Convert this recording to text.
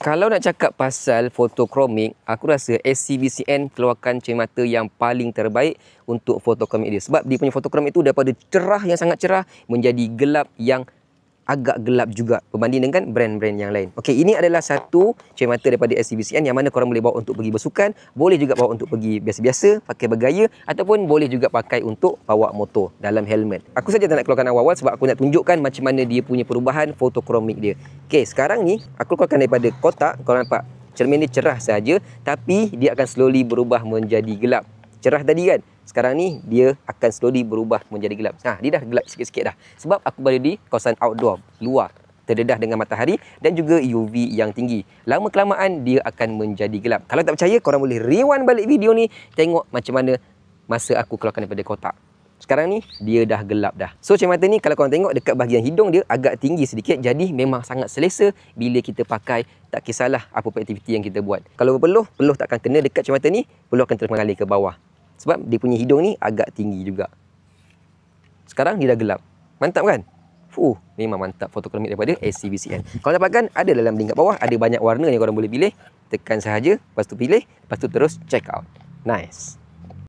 Kalau nak cakap pasal fotokromik, aku rasa SCBCN keluarkan cermin mata yang paling terbaik untuk fotokromik dia. Sebab dia punya fotokromik itu daripada cerah yang sangat cerah menjadi gelap yang agak gelap juga berbanding dengan brand-brand yang lain. Okey, ini adalah satu cermin mata daripada SCBCN yang mana korang boleh bawa untuk pergi bersukan, boleh juga bawa untuk pergi biasa-biasa, pakai bergaya ataupun boleh juga pakai untuk bawa motor dalam helmet. Aku saja tak nak keluarkan awal-awal sebab aku nak tunjukkan macam mana dia punya perubahan fotokromik dia. Okey, sekarang ni aku keluarkan daripada kotak. Korang nampak cermin ni cerah saja tapi dia akan slowly berubah menjadi gelap. Cerah tadi kan? Sekarang ni dia akan slowly berubah menjadi gelap. Dia dah gelap sikit-sikit dah. Sebab aku berada di kawasan outdoor, luar, terdedah dengan matahari dan juga UV yang tinggi. Lama kelamaan dia akan menjadi gelap. Kalau tak percaya, korang boleh rewind balik video ni, tengok macam mana masa aku keluarkan daripada kotak. Sekarang ni dia dah gelap dah. So cermin mata ni kalau korang tengok dekat bahagian hidung dia agak tinggi sedikit, jadi memang sangat selesa bila kita pakai, tak kisahlah apa pun aktiviti yang kita buat. Kalau berpeluh, peluh tak akan kena dekat cermin mata ni, peluh akan terus mengalir ke bawah. Sebab dia punya hidung ni agak tinggi juga. Sekarang dia dah gelap. Mantap kan? Memang mantap fotokromik daripada SCBCN. Kalau dapatkan, ada dalam link kat bawah, ada banyak warna yang korang boleh pilih. Tekan sahaja, lepas tu pilih, lepas tu terus check out. Nice.